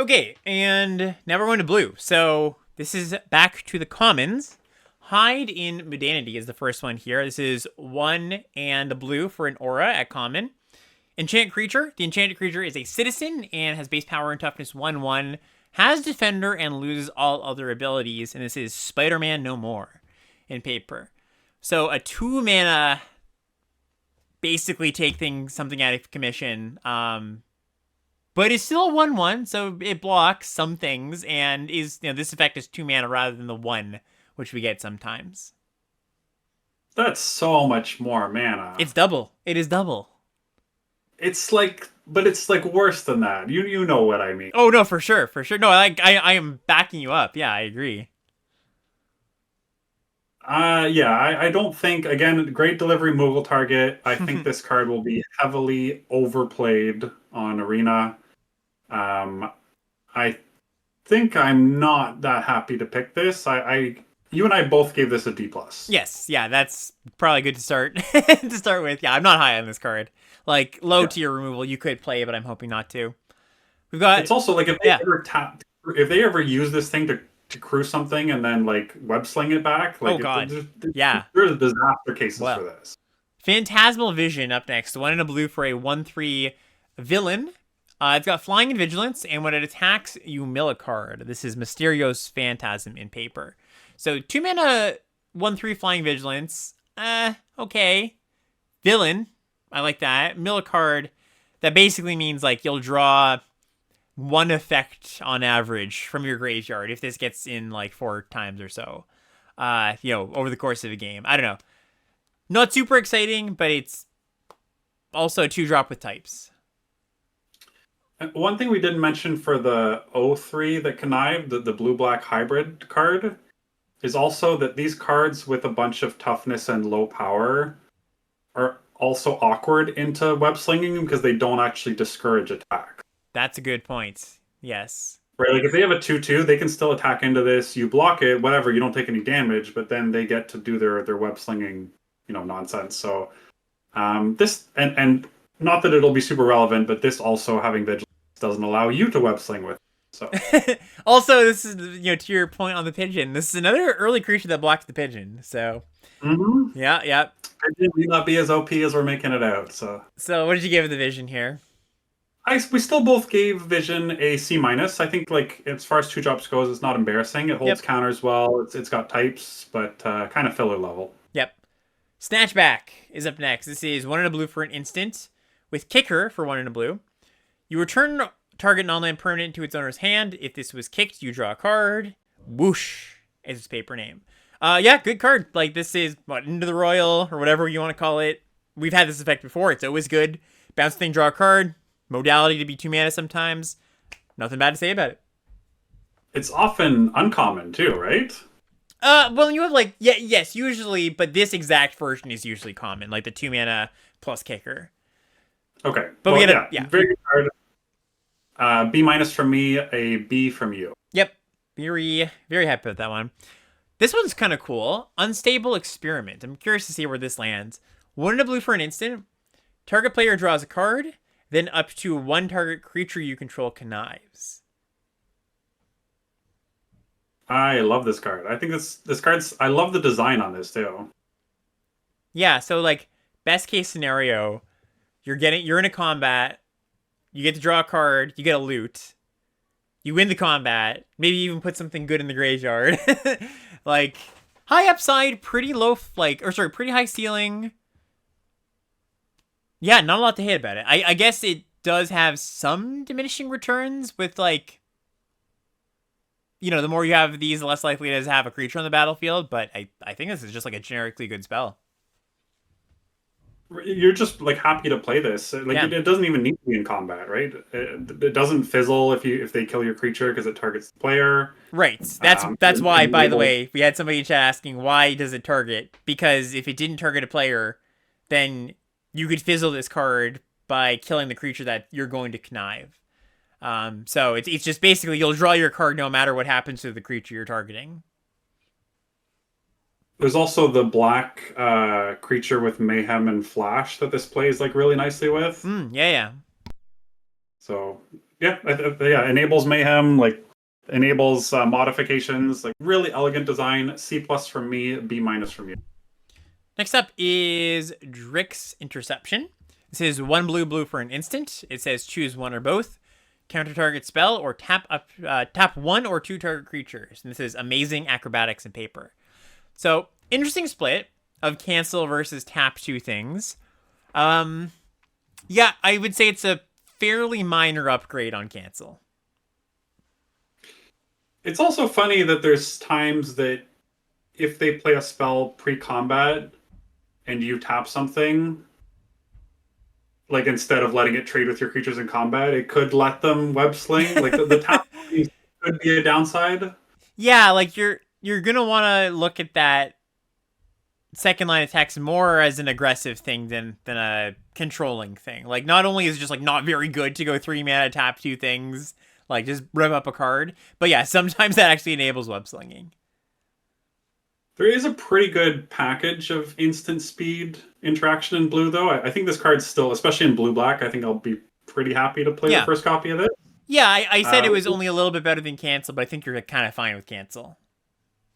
Okay, and now we're going to blue. So this is back to the commons. Hide in Mundanity is the first one here. This is 1 and blue for an aura at common. Enchant creature. The enchanted creature is a citizen and has base power and toughness 1/1. Has defender and loses all other abilities. And this is Spider-Man No More in paper. So a 2 mana basically take something out of commission. But it's still a 1/1, so it blocks some things, and this effect is 2 mana rather than the 1, which we get sometimes. That's so much more mana. It's double. It is double. But it's like worse than that. You know what I mean. Oh no, for sure. No, I am backing you up. Yeah, I agree. I don't think, again, great delivery Moogle target. I think this card will be heavily overplayed on Arena. I think I'm not that happy to pick this. You and I both gave this a D+. Yes, yeah, that's probably good to start to start with. Yeah, I'm not high on this card. Like low tier removal, you could play, but I'm hoping not to. We've got. It's also like if they ever use this thing to crew something and then like web sling it back. Like, oh god, there's disaster cases for this. Phantasmal Vision up next. 1 and a blue for a 1/3 villain. It's got flying and vigilance, and when it attacks, you mill a card. This is Mysterio's Phantasm in paper. So 2 mana, 1/3 flying vigilance. Okay. Villain, I like that. Mill a card. That basically means like you'll draw 1 effect on average from your graveyard if this gets in like 4 times or so. Over the course of a game. I don't know. Not super exciting, but it's also a 2-drop with types. One thing we didn't mention for the 0/3 that connived, the blue-black hybrid card, is also that these cards with a bunch of toughness and low power are also awkward into web slinging because they don't actually discourage attack. That's a good point. Yes. Right, like if they have a 2/2, they can still attack into this. You block it, whatever, you don't take any damage, but then they get to do their web slinging, nonsense. So this and not that it'll be super relevant, but this also having vigilance doesn't allow you to web sling with. So also, this is to your point on the pigeon. This is another early creature that blocks the pigeon. So yeah. Pigeon may not be as OP as we're making it out. So what did you give the vision here? We still both gave Vision a C-. I think like as far as 2-drops goes, it's not embarrassing. It holds counters well. It's got types, but kind of filler level. Yep. Snatchback is up next. This is 1 and a blue for an instant with kicker for 1 and a blue. You return target non-land permanent to its owner's hand. If this was kicked, you draw a card. Whoosh is its paper name. Good card. Like this is Into the Royal or whatever you want to call it. We've had this effect before. It's always good. Bounce thing, draw a card. Modality to be 2 mana sometimes. Nothing bad to say about it. It's often uncommon too, right? Well, you have yes, usually, but this exact version is usually common, like the 2 mana plus kicker. Okay, but we get very good card. B- from me, a B from you. Yep, very very happy with that one. This one's kind of cool. Unstable Experiment. I'm curious to see where this lands. 1 and a blue for an instant. Target player draws a card. Then up to 1 target creature you control connives. I love this card. I think this card's... I love the design on this too. Yeah, so like best case scenario, you're in a combat, you get to draw a card, you get a loot, you win the combat, maybe even put something good in the graveyard. Like high upside, pretty high ceiling. Yeah, not a lot to hate about it. I guess it does have some diminishing returns with like, the more you have these, the less likely it is to have a creature on the battlefield. But I think this is just like a generically good spell. You're just like happy to play this. It doesn't even need to be in combat, right? It doesn't fizzle if they kill your creature because it targets the player. Right. That's why. By the way, we had somebody in chat asking why does it target? Because if it didn't target a player, then you could fizzle this card by killing the creature that you're going to connive. So it's just basically you'll draw your card no matter what happens to the creature you're targeting. There's also the black creature with Mayhem and Flash that this plays like really nicely with. Yeah. So Yeah, yeah, enables mayhem, like enables modifications, like really elegant design. C plus from me, B minus from you. Next up is Drix interception. This is 1 blue blue for an instant. It says choose one or both. Counter target spell or tap 1 or 2 target creatures. And this is amazing acrobatics and paper. So interesting split of cancel versus tap 2 things. Yeah, I would say it's a fairly minor upgrade on cancel. It's also funny that there's times that if they play a spell pre-combat and you tap something, like instead of letting it trade with your creatures in combat, it could let them web sling. Like the tap could be a downside. Yeah, like you're gonna want to look at that second line of text more as an aggressive thing than a controlling thing. Like not only is it just like not very good to go 3 mana tap 2 things, like just rev up a card, but yeah, sometimes that actually enables web slinging. There is a pretty good package of instant speed interaction in blue, though. I think this card's still, especially in blue-black, I think I'll be pretty happy to play the first copy of it. Yeah, I said it was only a little bit better than cancel, but I think you're kind of fine with cancel.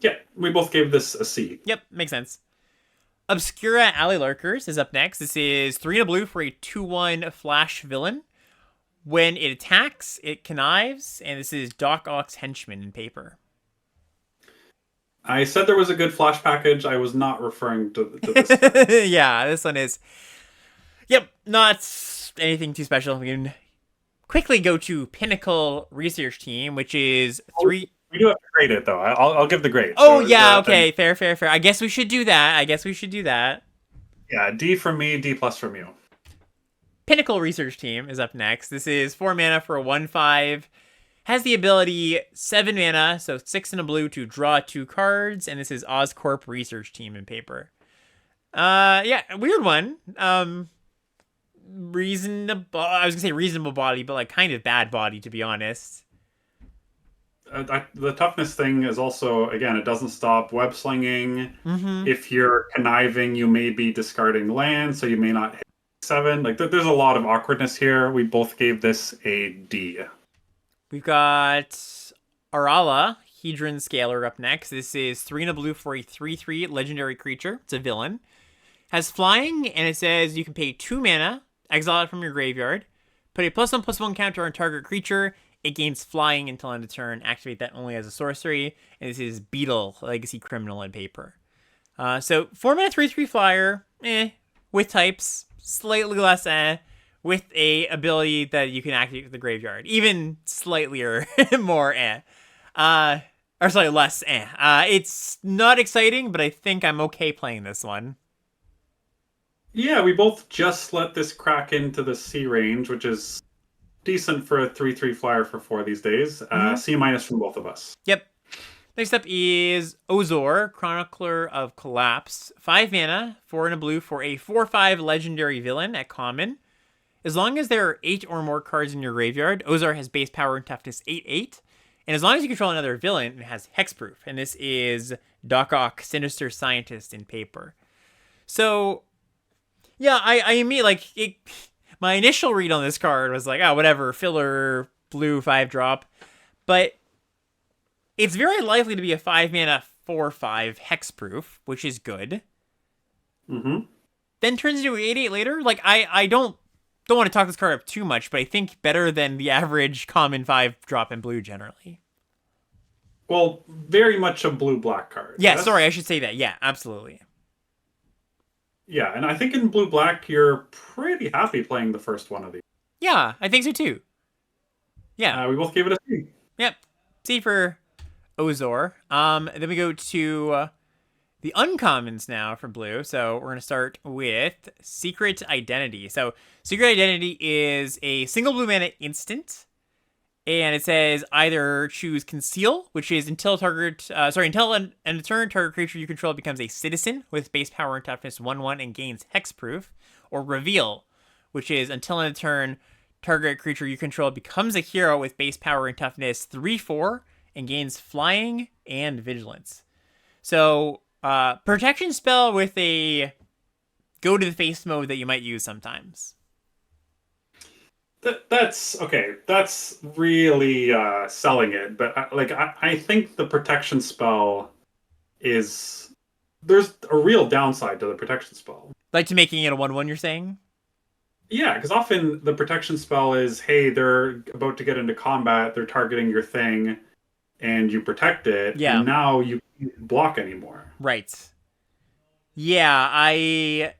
Yeah, we both gave this a C. Yep, makes sense. Obscura Alleylurkers is up next. This is 3 blue for a 2/1 flash villain. When it attacks, it connives, and this is Doc Ock's henchman in paper. I said there was a good flash package. I was not referring to this. Yeah, this one is... Yep, not anything too special. We can quickly go to Pinnacle Research Team, which is 3... We do have to grade it, though. I'll give the grade. Oh, so yeah, okay. Fair. I guess we should do that. Yeah, D from me, D plus from you. Pinnacle Research Team is up next. This is 4 mana for a 1/5. Has the ability 7 mana, so 6 in a blue to draw 2 cards, and this is Oscorp Research Team in paper. Yeah, weird one. Reasonable. I was gonna say reasonable body, but like kind of bad body, to be honest. The toughness thing is also, again, it doesn't stop web slinging. Mm-hmm. If you're conniving, you may be discarding land, so you may not hit 7. Like there's a lot of awkwardness here. We both gave this a D. We've got Arala, Hedron Scaler up next. This is 3 in a blue for a 3/3 legendary creature. It's a villain. Has flying, and it says you can pay 2 mana, exile it from your graveyard, put a +1/+1 counter on target creature. It gains flying until end of turn. Activate that only as a sorcery. And this is Beetle, Legacy Criminal in paper. So 4 mana 3/3 flyer, with types, slightly less with a ability that you can activate with the graveyard. Even slightly or more or slightly less it's not exciting, but I think I'm okay playing this one. Yeah, we both just let this crack into the C range, which is decent for a 3/3 flyer for 4 these days. C minus from both of us. Yep. Next up is Ozor, Chronicler of Collapse. 5 mana, 4 in a blue for a 4/5 legendary villain at common. As long as there are 8 or more cards in your graveyard, Ozor has base power and toughness 8/8. And as long as you control another villain, it has hexproof. And this is Doc Ock, Sinister Scientist in paper. So, yeah, I mean, like, my initial read on this card was like, oh, whatever, filler, blue, 5-drop. But it's very likely to be a 5 mana 4/5 hexproof, which is good. Mm-hmm. Then turns into 8/8 later. Like, I don't want to talk this card up too much, but I think better than the average common 5-drop in blue generally. Well, very much a blue-black card. Yeah, sorry, I should say that. Yeah, absolutely. Yeah, and I think in blue-black, you're pretty happy playing the first one of these. Yeah, I think so too. Yeah. We both gave it a C. Yep. C for Ozor. Then we go to the uncommons now for blue. So we're going to start with Secret Identity. So Secret Identity is a single blue mana instant. And it says either choose Conceal, which is until end of turn, target creature you control becomes a citizen with base power and toughness 1/1 and gains hexproof, or Reveal, which is until end of turn, target creature you control becomes a hero with base power and toughness 3/4 and gains flying and vigilance. So, protection spell with a go to the face mode that you might use sometimes. That's okay. That's really selling it. But I think the protection spell is there's a real downside to the protection spell. Like to making it a 1/1, you're saying? Yeah, because often the protection spell is, hey, they're about to get into combat, they're targeting your thing, and you protect it, and Yeah, now you can't block anymore. right. Yeah, I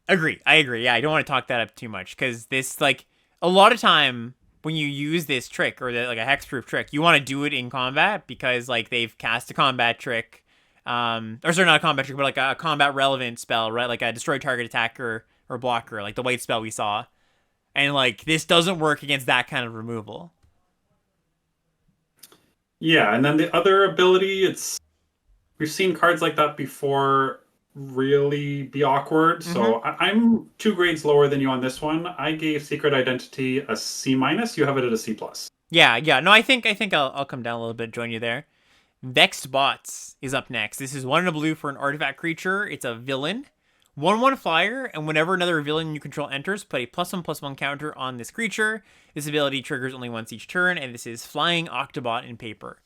agree. I agree. Yeah, I don't want to talk that up too much because this, like, a lot of time when you use this trick or like a hexproof trick, you want to do it in combat because like they've cast a combat trick, or sorry, not a combat trick, but like a combat relevant spell, right? Like a destroy target attacker or blocker, like the white spell we saw, and like this doesn't work against that kind of removal. Yeah, and then the other ability, it's we've seen cards like that before really be awkward. Mm-hmm. So I'm 2 grades lower than you on this one. I gave Secret Identity a C minus. You have it at a C plus. Yeah, yeah. No, I think I'll come down a little bit, join you there. Vexed Bots is up next. This is 1 and a blue for an artifact creature. It's a villain. 1/1 flyer, and whenever another villain you control enters, put a +1/+1 counter on this creature. This ability triggers only once each turn, and this is Flying Octobot in paper.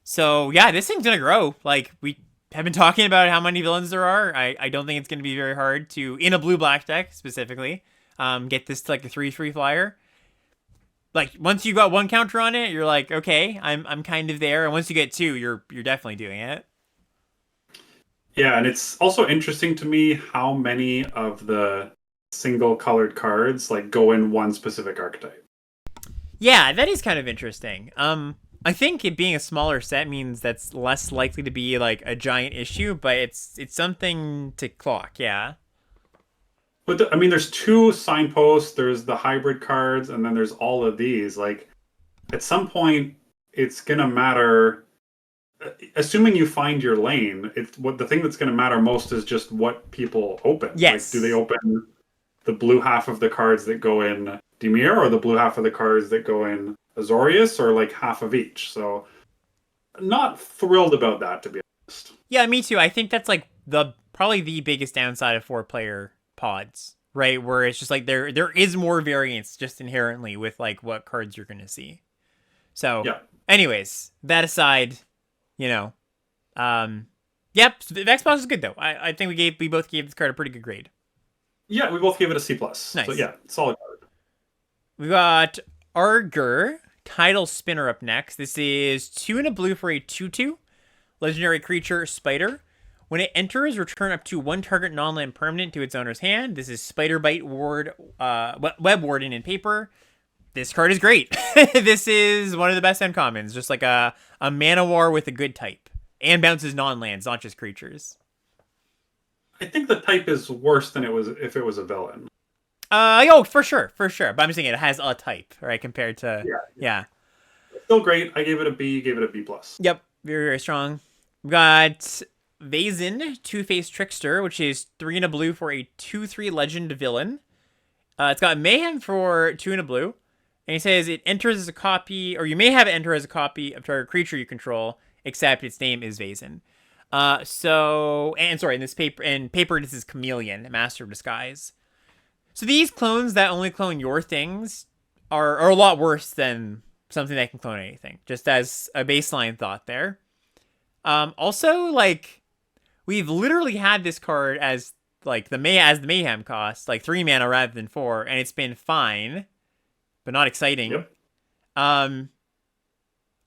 So, yeah, this thing's gonna grow. Like, we have been talking about how many villains there are. I don't think it's gonna be very hard to, in a blue-black deck specifically, get this to like a 3/3 flyer. Like, once you got one counter on it, you're like, okay, I'm kind of there. And once you get two, you're definitely doing it. Yeah, and it's also interesting to me how many of the single colored cards like go in one specific archetype. Yeah, that is kind of interesting. I think it being a smaller set means that's less likely to be like a giant issue, but it's something to clock. Yeah. But I mean, there's two signposts. There's the hybrid cards, and then there's all of these. Like, at some point, it's gonna matter. Assuming you find your lane, it's what the thing that's gonna matter most is just what people open. Like, do they Yes. open the blue half of the cards that go in Dimir, or the blue half of the cards that go in Azorius, or like half of each? So, not thrilled about that, to be honest. Yeah, me too. I think that's like the probably the biggest downside of 4-player pods, right? Where it's just like there is more variance just inherently with like what cards you're gonna see. So, Yeah, anyways, that aside, you know, yep, the Xbox is good though. I think we both gave this card a pretty good grade. yeah, we both gave it a C plus. So Nice. yeah, solid card. We got Argyr, Tidal Spinner up next. This is 2 and a blue for a 2/2 legendary creature, Spider. When it enters, return up to one target non-land permanent to its owner's hand. This is Spider Bite Ward, Web Warden in paper. This card is great. This is one of the best uncommons, just like a mana war with a good type, and bounces non-lands, not just creatures. I think the type is worse than it was if it was a villain. Oh, for sure, for sure. But I'm just saying it has a type, right? Compared to, Yeah, yeah. still great. I gave it a B. Gave it a B plus. Yep, very, very strong. We got Vazin, Two-Faced Trickster, which is 3 and a blue for a 2/3 legend villain. It's got Mayhem for 2 and a blue. And he says it enters as a copy, or you may have it enter as a copy of target creature you control, except its name is Vazin. In paper, this is Chameleon, Master of Disguise. So these clones that only clone your things are a lot worse than something that can clone anything. Just as a baseline thought there. Also, like, we've literally had this card as like the mayhem cost, like 3 mana rather than 4, and it's been fine, but not exciting. Yep.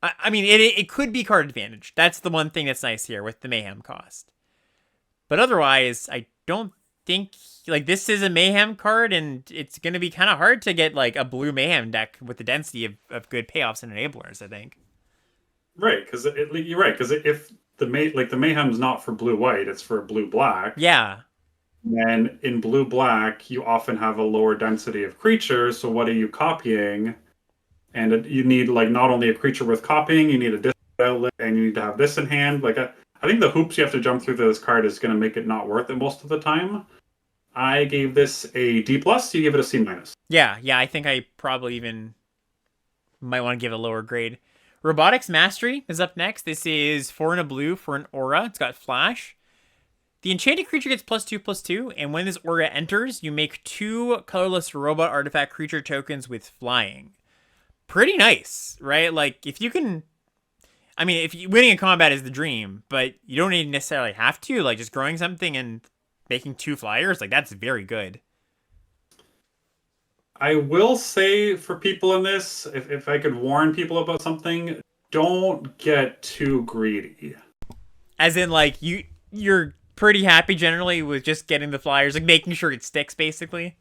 I mean, it could be card advantage. That's the one thing that's nice here with the mayhem cost. But otherwise, I don't think like this is a mayhem card, and it's gonna be kind of hard to get like a blue mayhem deck with the density of good payoffs and enablers, I think. Right, because you're right. Because if the mayhem's not for blue white, it's for blue black. Yeah. And in blue black, you often have a lower density of creatures. So what are you copying? And you need like not only a creature worth copying, you need a discard outlet, and you need to have this in hand. Like I think the hoops you have to jump through to this card is going to make it not worth it most of the time. I gave this a D plus. You give it a C minus. Yeah, I think I probably even might want to give it a lower grade. Robotics Mastery is up next. This is 4 and a blue for an aura. It's got flash. The enchanted creature gets +2/+2, and when this aura enters, you make 2 colorless robot artifact creature tokens with flying. Pretty nice, right? Like, if you can... I mean, if winning a combat is the dream, but you don't even necessarily have to. Like, just growing something and making 2 flyers, like, that's very good. I will say for people in this, if I could warn people about something, don't get too greedy. As in, like, you're pretty happy generally with just getting the flyers, like making sure it sticks, basically.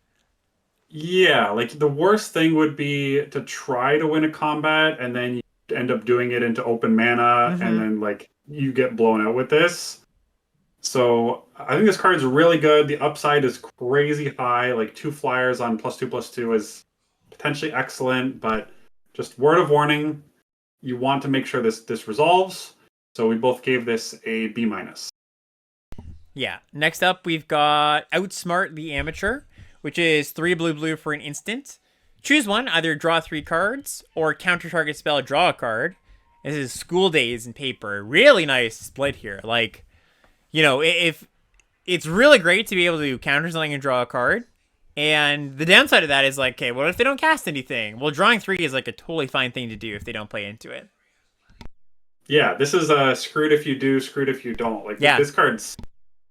Yeah, like the worst thing would be to try to win a combat and then you end up doing it into open mana and then like you get blown out with this. So I think this card is really good. The upside is crazy high. Like 2 flyers on +2/+2 is potentially excellent, but just word of warning, you want to make sure this resolves. So we both gave this a B-. Yeah. Next up, we've got Outsmart the Amateur, which is 3 blue for an instant. Choose one, either draw 3 cards or counter target spell, draw a card. This is School Days in paper. Really nice split here. Like, you know, if it's really great to be able to counter something and draw a card. And the downside of that is like, okay, what if they don't cast anything? Well, drawing 3 is like a totally fine thing to do if they don't play into it. Yeah, this is screwed if you do, screwed if you don't. Like Yeah. this card's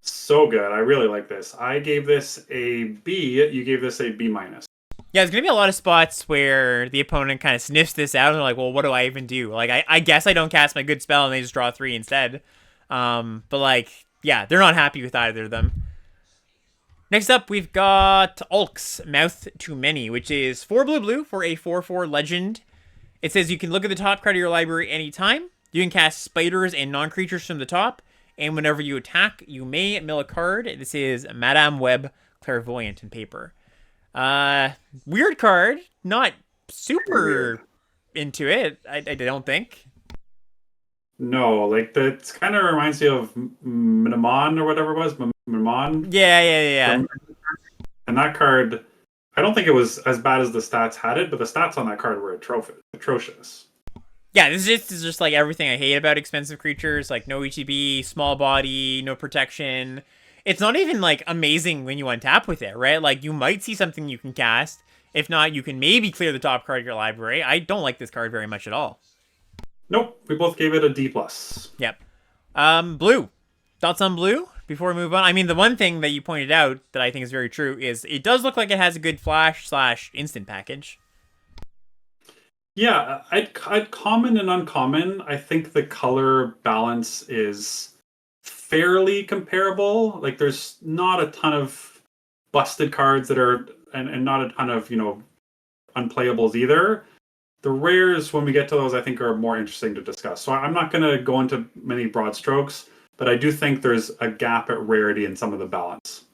so good. I really like this. I gave this a B. You gave this a B-. Yeah, there's going to be a lot of spots where the opponent kind of sniffs this out and they're like, well, what do I even do? Like, I guess I don't cast my good spell and they just draw 3 instead. But, like, yeah, they're not happy with either of them. Next up, we've got Ulk's Mouth Too Many, which is 4 blue for a 4/4 legend. It says you can look at the top card of your library anytime. You can cast spiders and non-creatures from the top. And whenever you attack, you may mill a card. This is Madame Web Clairvoyant in paper. Weird card. Not super into it, I don't think. No, like that kind of reminds me of Minamon or whatever it was. Minamon. Yeah. And that card, I don't think it was as bad as the stats had it, but the stats on that card were atrocious. Yeah, this is just like everything I hate about expensive creatures, like no ETB, small body, no protection. It's not even like amazing when you untap with it, right? Like you might see something you can cast. If not, you can maybe clear the top card of your library. I don't like this card very much at all. Nope, we both gave it a D+. Yep. Blue. Thoughts on blue before we move on? I mean, the one thing that you pointed out that I think is very true is it does look like it has a good flash/instant package. Yeah, I'd common and uncommon. I think the color balance is fairly comparable. Like there's not a ton of busted cards that are and not a ton of, unplayables either. The rares, when we get to those, I think are more interesting to discuss. So I'm not going to go into many broad strokes, but I do think there's a gap at rarity in some of the balance.